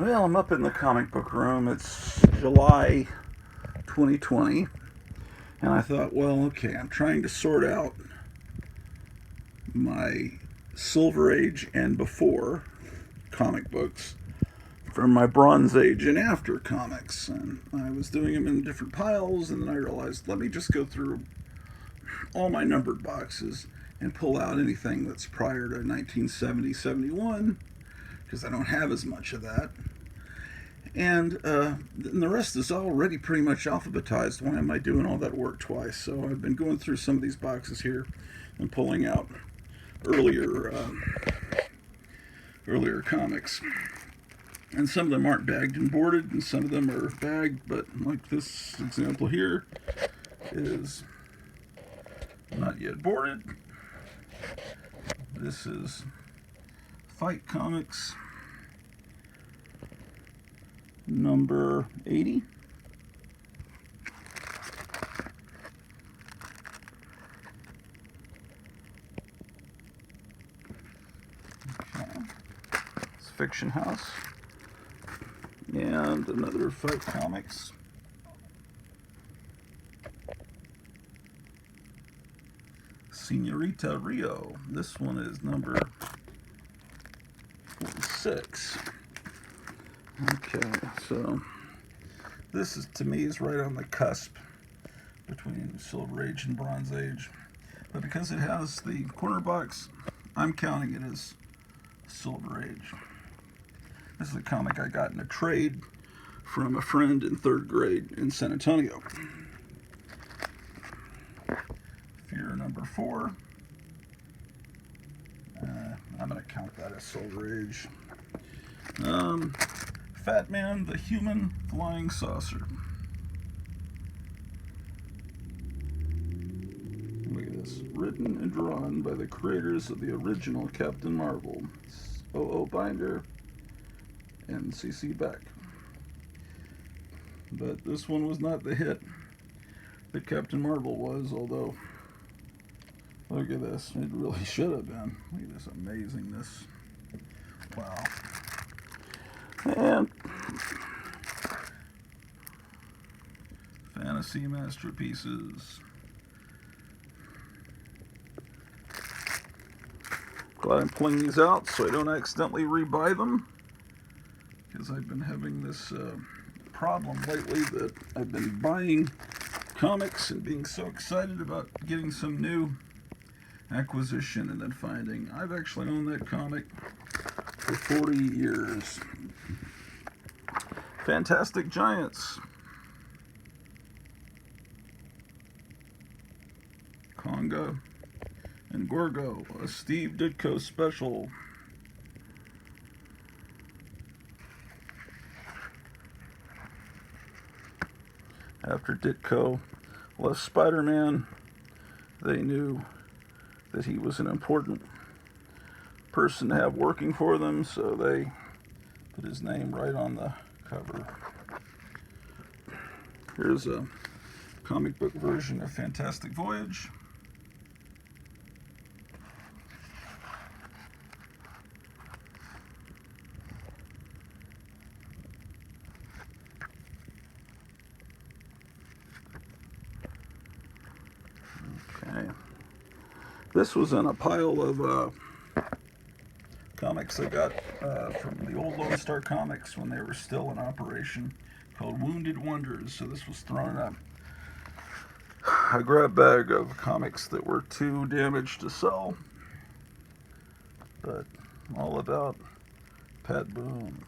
Well, I'm up in the comic book room. It's July 2020, and I thought, well, okay, I'm trying to sort out my Silver Age and before comic books from my Bronze Age and after comics. And I was doing them in different piles, and then I realized, let me just go through all my numbered boxes and pull out anything that's prior to 1970, 71, because I don't have as much of that. And the rest is already pretty much alphabetized. Why am I doing all that work twice? So I've been going through some of these boxes here and pulling out earlier earlier comics. And some of them aren't bagged and boarded, and some of them are bagged, but like this example here is not yet boarded. This is Fight Comics number 80. Okay. It's Fiction House. And another Fight Comics. Senorita Rio. This one is number 46. Okay, so this is, to me, is right on the cusp between Silver Age and Bronze Age. But because it has the corner box, I'm counting it as Silver Age. This is a comic I got in a trade from a friend in 3rd grade in San Antonio. Fear number 4. I'm going to count that as Silver Age. Fat Man, the Human Flying Saucer. Look at this. Written and drawn by the creators of the original Captain Marvel. O.O. Binder and C.C. Beck. But this one was not the hit that Captain Marvel was, although, look at this. It really should have been. Look at this amazingness. Wow. And fantasy masterpieces. Glad I'm pulling these out so I don't accidentally rebuy them, because I've been having this problem lately that I've been buying comics and being so excited about getting some new acquisition and then finding I've actually owned that comic for 40 years. Fantastic Giants. Conga and Gorgo, a Steve Ditko special. After Ditko left Spider-Man, they knew that he was an important person to have working for them, so they put his name right on the cover. Here's a comic book version of Fantastic Voyage. Okay. This was in a pile of comics I got from the old Lone Star Comics when they were still in operation, called Wounded Wonders. So this was thrown in a grab bag of comics that were too damaged to sell, but all about Pat Boone.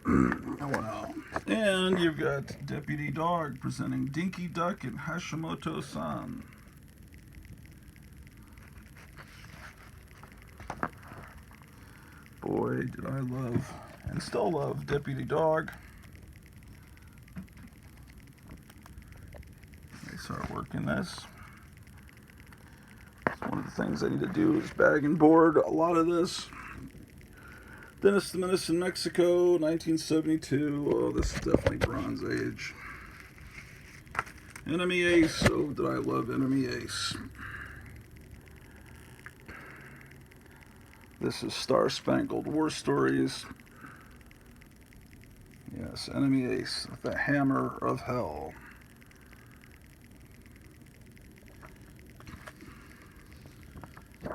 Wow. And you've got Deputy Dog presenting Dinky Duck and Hashimoto-san. Boy, did I love and still love Deputy Dog. They start working this. So one of the things I need to do is bag and board a lot of this. Dennis the Menace in Mexico, 1972. Oh, this is definitely Bronze Age. Enemy Ace. Oh, did I love Enemy Ace. This is Star Spangled War Stories. Yes, Enemy Ace with the Hammer of Hell.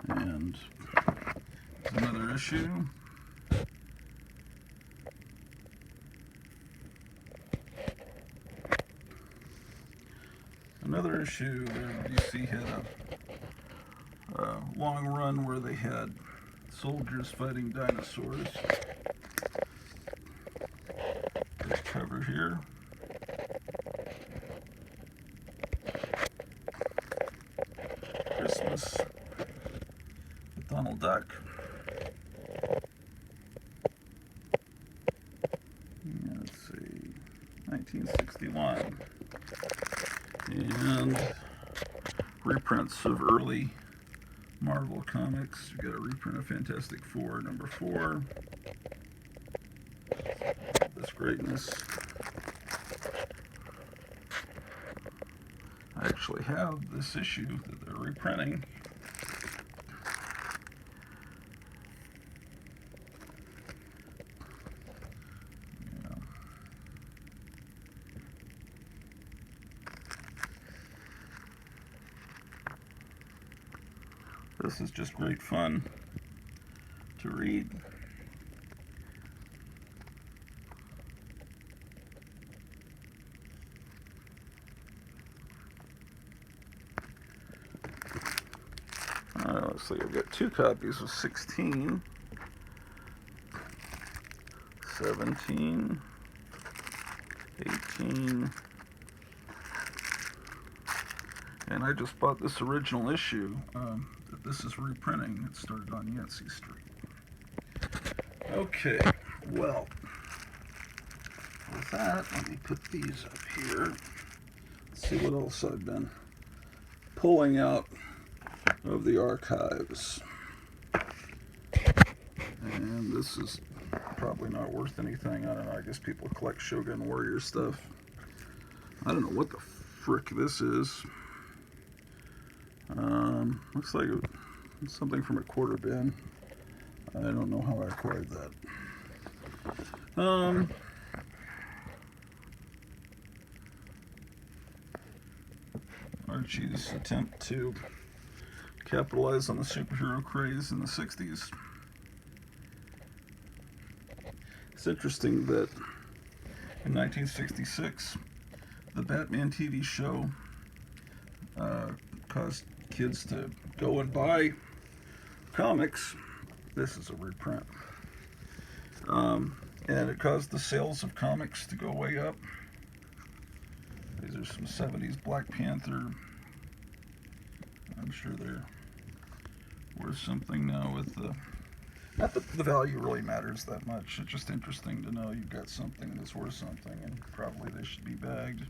And another issue. Another issue where DC had a long run where they had soldiers fighting dinosaurs. This cover here. Christmas with Donald Duck. Let's see, 1961. And reprints of early Marvel comics. We've got a reprint of Fantastic Four, #4. This greatness. I actually have this issue that they're reprinting. This is just great fun to read. Let's see, I've got 2 copies of 16, 17, 18, and I just bought this original issue that this is reprinting. It started on Yancey Street. Okay, well, with that, let me put these up here. Let's see what else I've been pulling out of the archives. And this is probably not worth anything. I don't know, I guess people collect Shogun Warrior stuff. I don't know what the frick this is. Looks like it's something from a quarter bin. I don't know how I acquired that. Archie's attempt to capitalize on the superhero craze in the 60s. It's interesting that in 1966, the Batman TV show caused kids to go and buy comics. This is a reprint. And it caused the sales of comics to go way up. These are some 70s Black Panther. I'm sure they're worth something now with the... Not that the value really matters that much. It's just interesting to know you've got something that's worth something, and probably they should be bagged.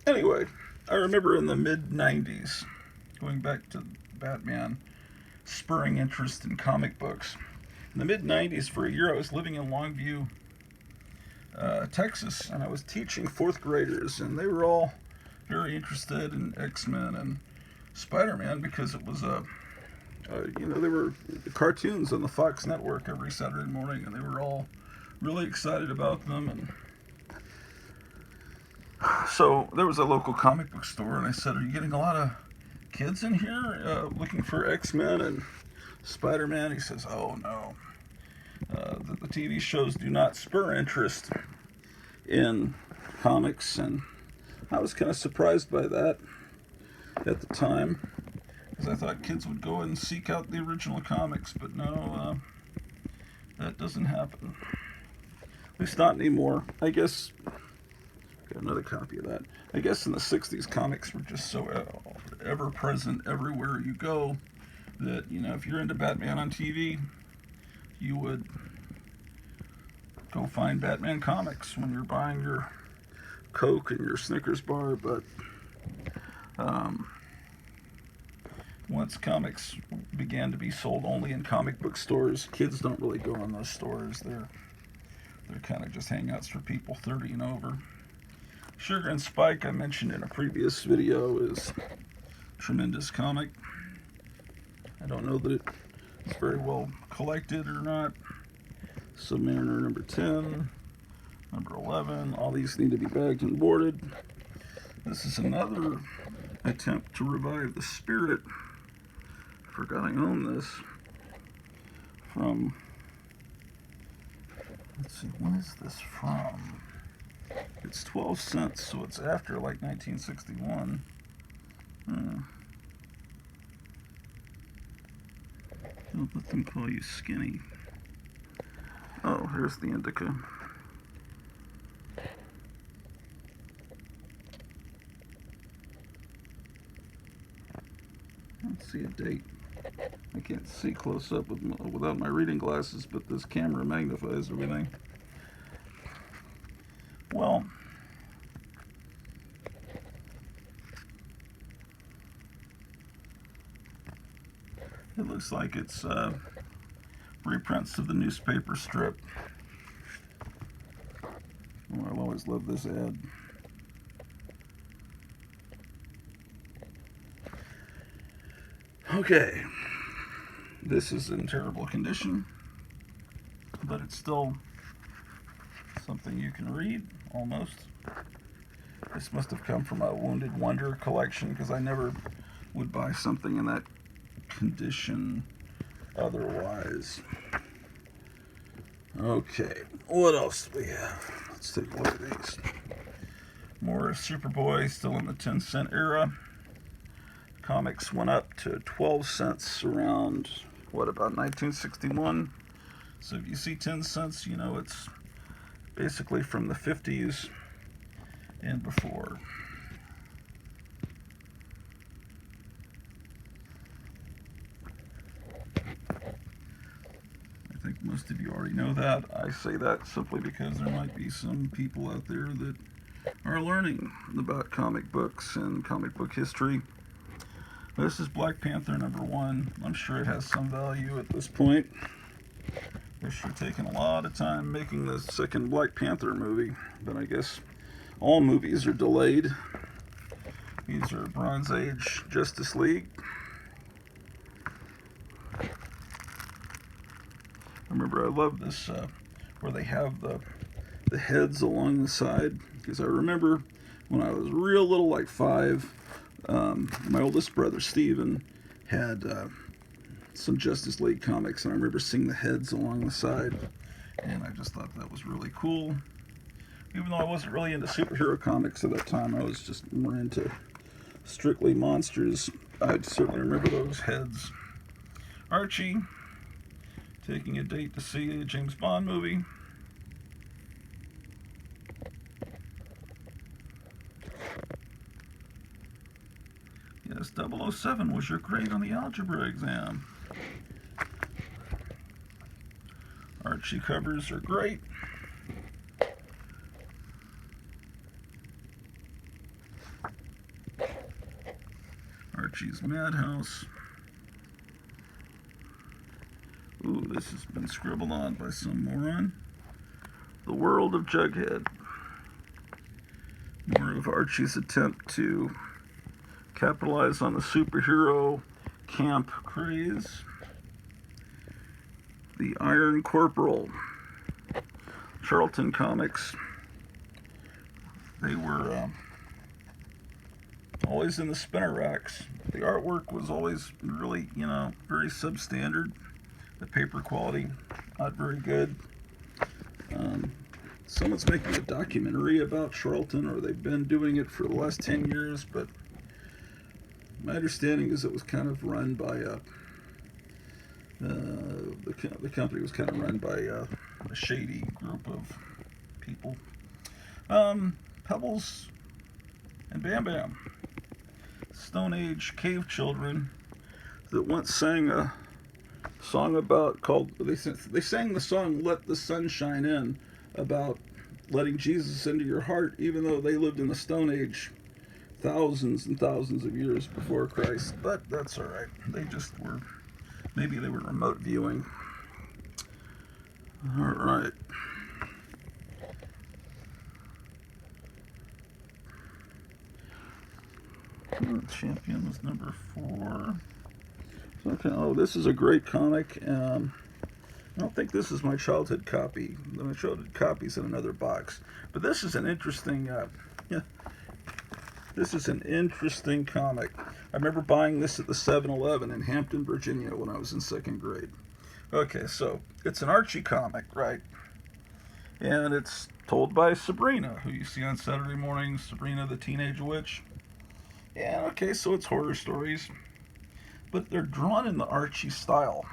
Anyway, I remember in the mid-90s, going back to Batman, spurring interest in comic books. In the mid-90s, for a year, I was living in Longview, Texas, and I was teaching 4th graders, and they were all very interested in X-Men and Spider-Man because it was they were cartoons on the Fox network every Saturday morning, and they were all really excited about them. And so there was a local comic book store, and I said, "Are you getting a lot of kids in here looking for X-Men and Spider-Man?" He says, "Oh no, the TV shows do not spur interest in comics." And I was kind of surprised by that at the time, because I thought kids would go and seek out the original comics, but no, that doesn't happen. At least not anymore. I guess, got another copy of that. I guess in the 60s, comics were just so ever-present everywhere you go that, if you're into Batman on TV, you would go find Batman comics when you're buying your Coke and your Snickers bar. But once comics began to be sold only in comic book stores, kids don't really go in those stores. They're kind of just hangouts for people 30 and over. Sugar and Spike, I mentioned in a previous video, is a tremendous comic. I don't know that it's very well collected or not. Submariner number 10, number 11. All these need to be bagged and boarded. This is another attempt to revive the spirit. I forgot I own this. From, let's see, when is this from? It's 12 cents, so it's after like 1961. Don't let them call you skinny. Oh, here's the indica. Let's see a date. I can't see close up without my reading glasses, but this camera magnifies everything. Well, it looks like it's reprints of the newspaper strip. Oh, I'll always love this ad. Okay, this is in terrible condition, but it's still something you can read, almost. This must have come from a Wounded Wonder collection, because I never would buy something in that condition otherwise. Okay, what else do we have? Let's take a look at these. More Superboy, still in the 10-cent era. Comics went up to 12 cents around, what, about 1961? So if you see 10 cents, you know it's basically from the 50s and before. I think most of you already know that. I say that simply because there might be some people out there that are learning about comic books and comic book history. This is Black Panther number 1. I'm sure it has some value at this point. They're sure taking a lot of time making the second Black Panther movie, but I guess all movies are delayed. These are Bronze Age Justice League. I remember I love this where they have the heads along the side, because I remember when I was real little, like 5, my oldest brother Steven had some Justice League comics, and I remember seeing the heads along the side, and I just thought that was really cool. Even though I wasn't really into superhero comics at that time, I was just more into strictly monsters. I certainly remember those heads. Archie, taking a date to see a James Bond movie. Yes, 007 was your grade on the algebra exam. Archie covers are great. Archie's Madhouse. Ooh, this has been scribbled on by some moron. The World of Jughead. More of Archie's attempt to capitalize on the superhero camp craze. The Iron Corporal. Charlton Comics. They were always in the spinner racks. The artwork was always really, very substandard. The paper quality, not very good. Someone's making a documentary about Charlton, or they've been doing it for the last 10 years, but my understanding is it was kind of run by the company was kind of run by a shady group of people. Pebbles and Bam Bam, Stone Age cave children that once sang a song they sang the song "Let the Sun Shine In," about letting Jesus into your heart, even though they lived in the Stone Age thousands and thousands of years before Christ. But that's all right. Maybe they were remote viewing. All right. Champion was number 4. Okay. Oh, this is a great comic. I don't think this is my childhood copy. My childhood copy's in another box. But this is an interesting, yeah, this is an interesting comic. I remember buying this at the 7-Eleven in Hampton, Virginia when I was in second grade. Okay, so it's an Archie comic, right? And it's told by Sabrina, who you see on Saturday mornings, Sabrina the Teenage Witch. Yeah, okay, so it's horror stories, but they're drawn in the Archie style.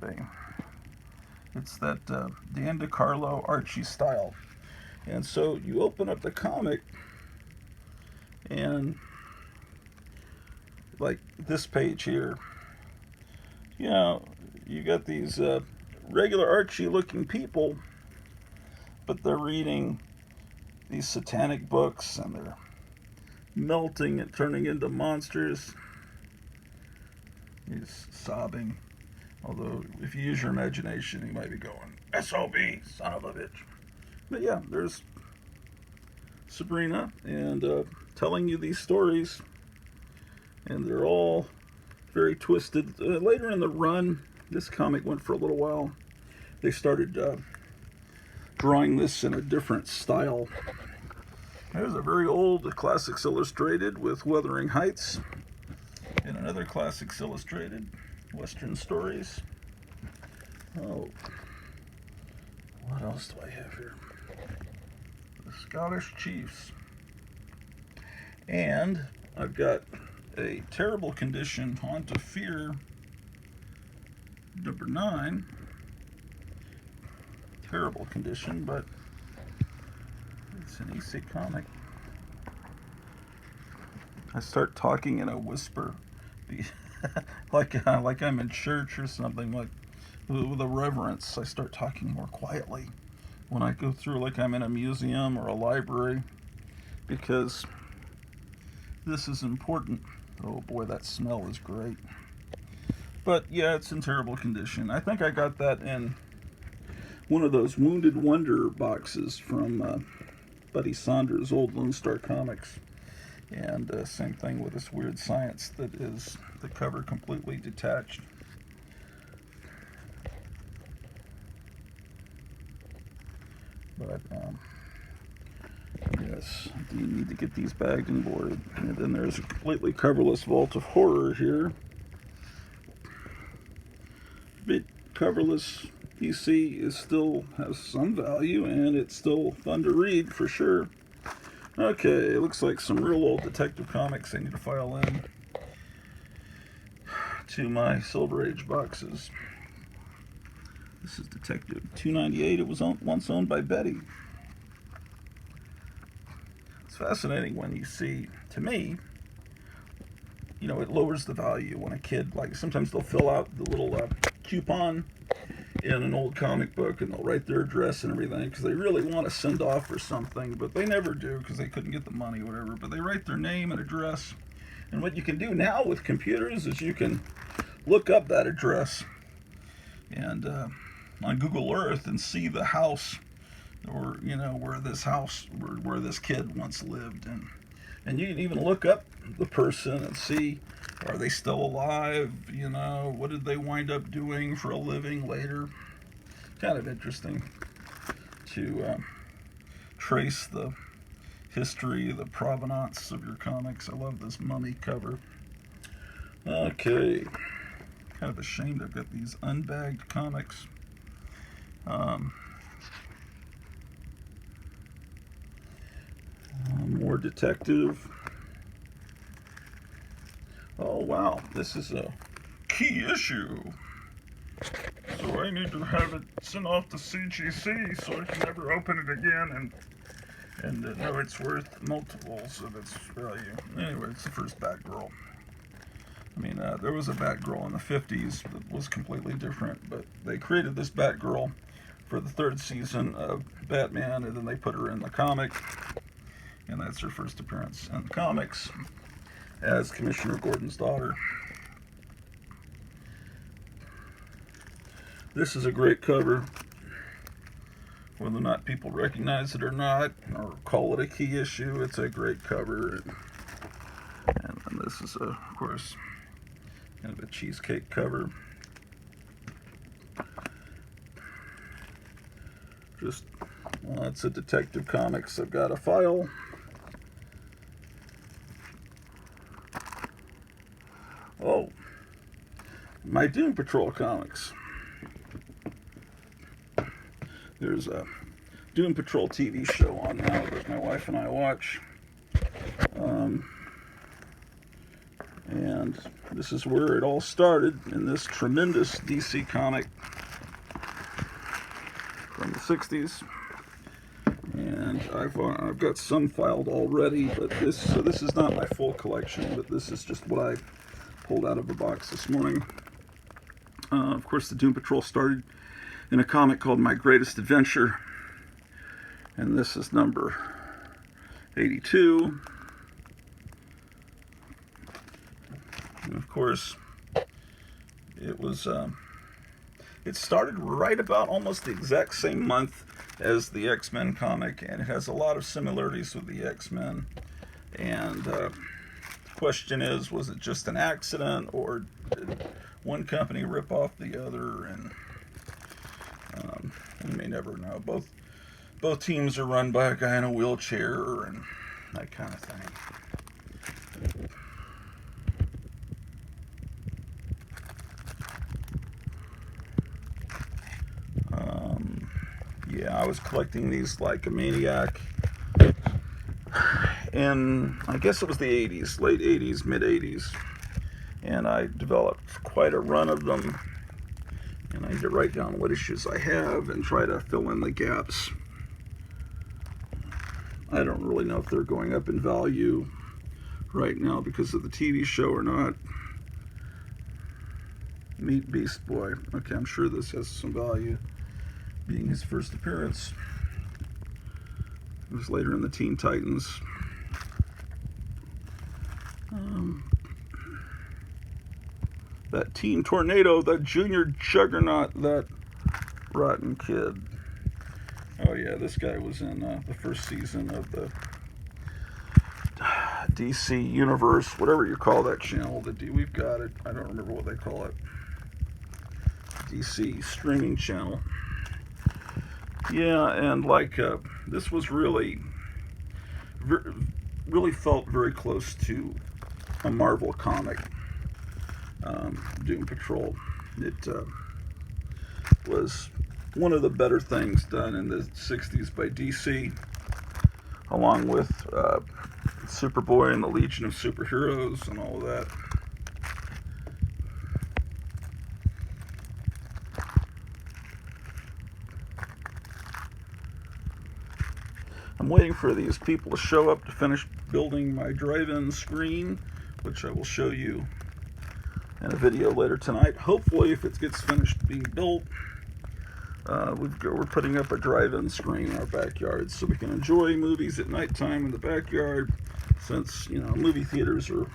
See? It's that Dan DeCarlo Archie style. And so you open up the comic, and like this page here, you know, you got these regular Archie looking people, but they're reading these satanic books and they're melting and turning into monsters. He's sobbing. Although, if you use your imagination, you might be going, SOB, son of a bitch. But yeah, there's Sabrina, and telling you these stories, and they're all very twisted. Later in the run, this comic went for a little while. They started drawing this in a different style. There's a very old Classics Illustrated with Wuthering Heights, and another Classics Illustrated, Western Stories. Oh, what else do I have here? The Scottish Chiefs. And I've got a Terrible Condition, Haunt of Fear, number 9. Terrible Condition, but it's an easy comic. I start talking in a whisper, like I'm in church or something, like with a reverence. I start talking more quietly when I go through, like I'm in a museum or a library, because this is important. Oh boy, that smell is great. But yeah, it's in terrible condition. I think I got that in one of those Wounded Wonder boxes from Buddy Saunders' old Lone Star Comics. And same thing with this weird science that is the cover completely detached. But yes, you need to get these bagged and boarded. And then there's a completely coverless Vault of Horror here. But coverless, you see, is still has some value, and it's still fun to read for sure. Okay, it looks like some real old Detective Comics I need to file in to my Silver Age boxes. This is Detective 298. It was once owned by Betty. It's fascinating when you see, to me, you know, it lowers the value when a kid, like, sometimes they'll fill out the little coupon in an old comic book and they'll write their address and everything because they really want to send off or something, but they never do because they couldn't get the money or whatever. But they write their name and address, and what you can do now with computers is you can look up that address and on Google Earth and see the house, or you know, where this house, where this kid once lived, and you can even look up the person and see, are they still alive? You know, what did they wind up doing for a living later? Kind of interesting to trace the history, the provenance of your comics. I love this mummy cover. Okay, kind of ashamed I've got these unbagged comics. More detective. Oh wow, this is a key issue. So I need to have it sent off to CGC so I can never open it again and know it's worth multiples of its value. Anyway, it's the first Batgirl. I mean, there was a Batgirl in the 50s that was completely different, but they created this Batgirl for the 3rd season of Batman, and then they put her in the comic, and that's her first appearance in the comics as Commissioner Gordon's daughter. This is a great cover. Whether or not people recognize it or not, or call it a key issue, it's a great cover. And this is, of course, kind of a cheesecake cover. Just, it's a Detective Comics. I've got a file. Oh, my Doom Patrol comics. There's a Doom Patrol TV show on now that my wife and I watch. And this is where it all started, in this tremendous DC comic from the 60s. And I've got some filed already, but this is not my full collection, but this is just what I pulled out of the box this morning. Of course, the Doom Patrol started in a comic called My Greatest Adventure, and this is number 82. And of course, it started right about almost the exact same month as the X-Men comic, and it has a lot of similarities with the X-Men. And the question is, was it just an accident, or did one company rip off the other? And we may never know. Both teams are run by a guy in a wheelchair and that kind of thing. Yeah, I was collecting these like a maniac, and I guess it was the 80s, late 80s, mid 80s, and I developed quite a run of them, and I need to write down what issues I have and try to fill in the gaps. I don't really know if they're going up in value right now because of the TV show or not. Meet Beast Boy. Okay, I'm sure this has some value, being his first appearance. It was later in the Teen Titans. That Teen Tornado, that Junior Juggernaut, that rotten kid. Oh yeah, this guy was in the first season of the DC Universe, whatever you call that channel. We've got it. I don't remember what they call it. DC streaming channel. Yeah, and like this was really felt very close to a Marvel comic, Doom Patrol. It was one of the better things done in the 60s by DC, along with Superboy and the Legion of Superheroes and all of that. I'm waiting for these people to show up to finish building my drive-in screen, which I will show you in a video later tonight. Hopefully, if it gets finished being built, we're putting up a drive-in screen in our backyard so we can enjoy movies at nighttime in the backyard. Since, movie theaters are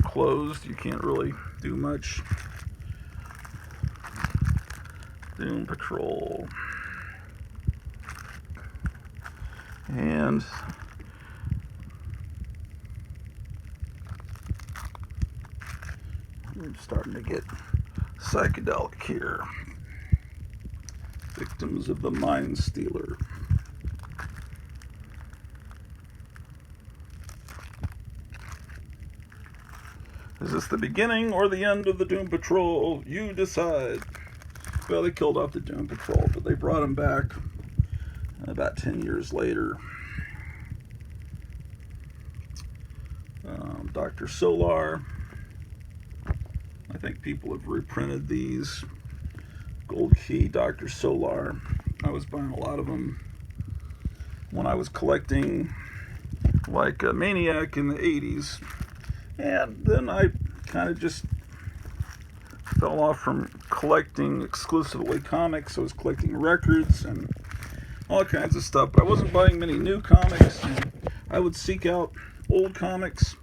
closed, you can't really do much. Doom Patrol. And I'm starting to get psychedelic here. Victims of the Mind Stealer. Is this the beginning or the end of the Doom Patrol? You decide. Well, they killed off the Doom Patrol, but they brought him back about 10 years later. Dr. Solar. I think people have reprinted these. Gold Key, Dr. Solar. I was buying a lot of them when I was collecting like a maniac in the 80s. And then I kind of just fell off from collecting exclusively comics. I was collecting records and all kinds of stuff, but I wasn't buying many new comics. And I would seek out old comics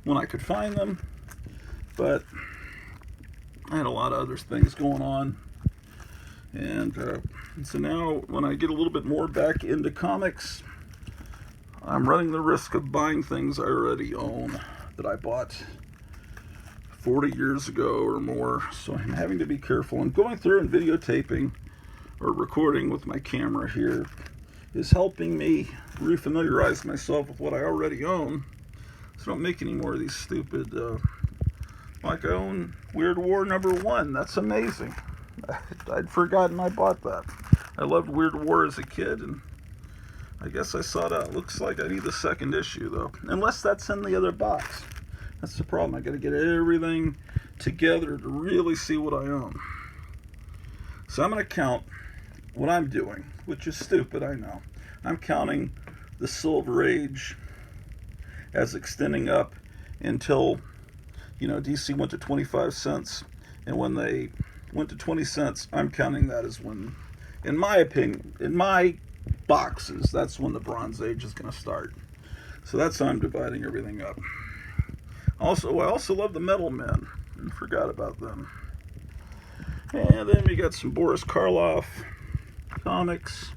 when I could find them, but I had a lot of other things going on. And so now when I get a little bit more back into comics, I'm running the risk of buying things I already own that I bought 40 years ago or more. So I'm having to be careful. I'm going through and videotaping or recording with my camera here is helping me refamiliarize myself with what I already own, so I don't make any more of these stupid, like I own Weird War #1. That's amazing. I'd forgotten I bought that. I loved Weird War as a kid, and I guess I saw that. Looks like I need the second issue, though. Unless that's in the other box. That's the problem. I got to get everything together to really see what I own. So I'm going to count what I'm doing, which is stupid, I know. I'm counting the Silver Age as extending up until, DC went to 25 cents. And when they went to 20 cents, I'm counting that as when, in my opinion, in my boxes, that's when the Bronze Age is going to start. So that's how I'm dividing everything up. I also love the Metal Men, and forgot about them. And then we got some Boris Karloff comics,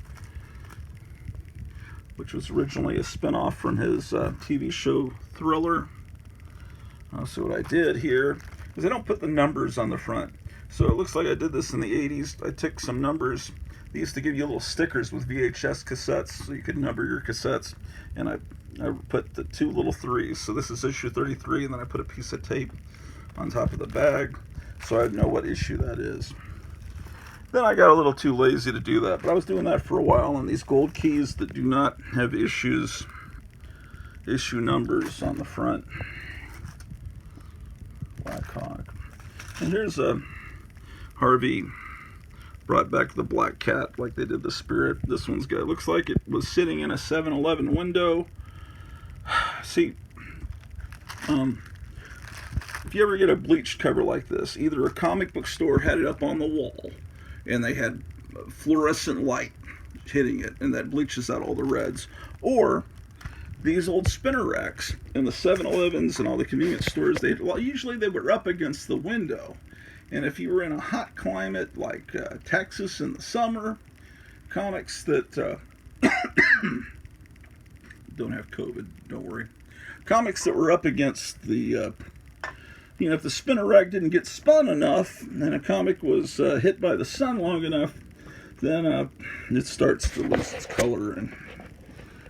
which was originally a spinoff from his TV show Thriller. So what I did here is I don't put the numbers on the front. So it looks like I did this in the 80s. I took some numbers. They used to give you little stickers with VHS cassettes, so you could number your cassettes. And I put the 2 little 3s. So this is issue 33, and then I put a piece of tape on top of the bag, so I'd know what issue that is. Then I got a little too lazy to do that, but I was doing that for a while, and these gold keys that do not have issue numbers on the front. Black Hawk. And here's a Harvey brought back the Black Cat like they did the Spirit. This one's got, looks like it was sitting in a 7-Eleven window. See, if you ever get a bleached cover like this, either a comic book store had it up on the wall and they had fluorescent light hitting it and that bleaches out all the reds, or these old spinner racks in the 7-Elevens and all the convenience stores, usually they were up against the window. And if you were in a hot climate like Texas in the summer, comics that don't have COVID, don't worry. Comics that were up against the, if the spinner rack didn't get spun enough and a comic was hit by the sun long enough, then it starts to lose its color, and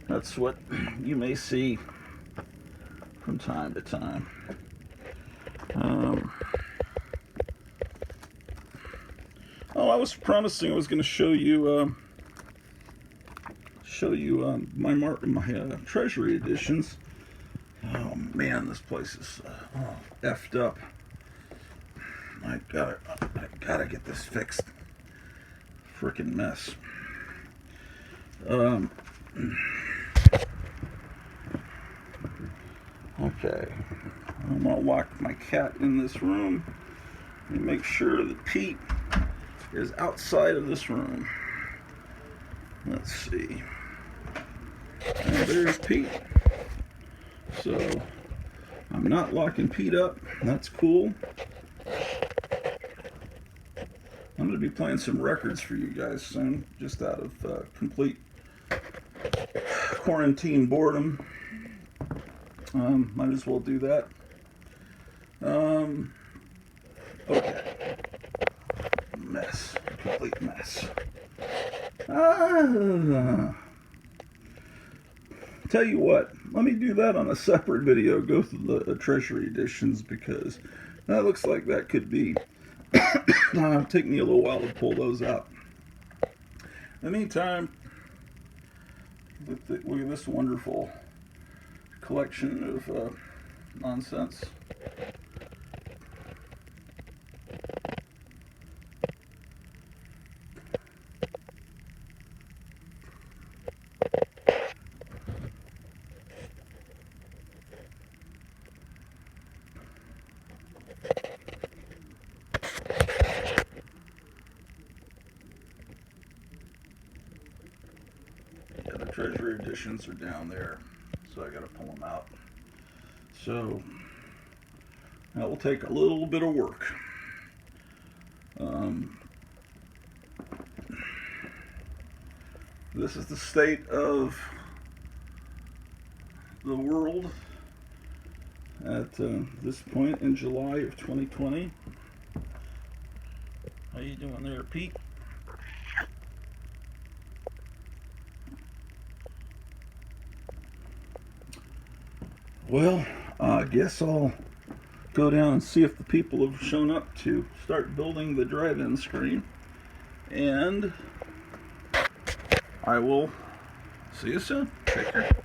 that's what you may see from time to time. I was promising I was going to show you my treasury editions. Oh man, this place is effed up. I gotta get this fixed. Frickin' mess. Okay, I'm gonna lock my cat in this room and make sure that Pete is outside of this room. Let's see. And there's Pete. So I'm not locking Pete up. That's cool. I'm going to be playing some records for you guys soon, just out of complete quarantine boredom. Might as well do that. Okay. Mess. Complete mess. Tell you what, let me do that on a separate video. Go through the treasury editions, because that looks like that could be take me a little while to pull those out. In the meantime, look at this wonderful collection of nonsense. The treasury editions are down there, so I gotta pull them out. So that will take a little bit of work. This is the state of the world at this point in July of 2020. How you doing there, Pete? Well, I guess I'll go down and see if the people have shown up to start building the drive-in screen. And I will see you soon. Take care.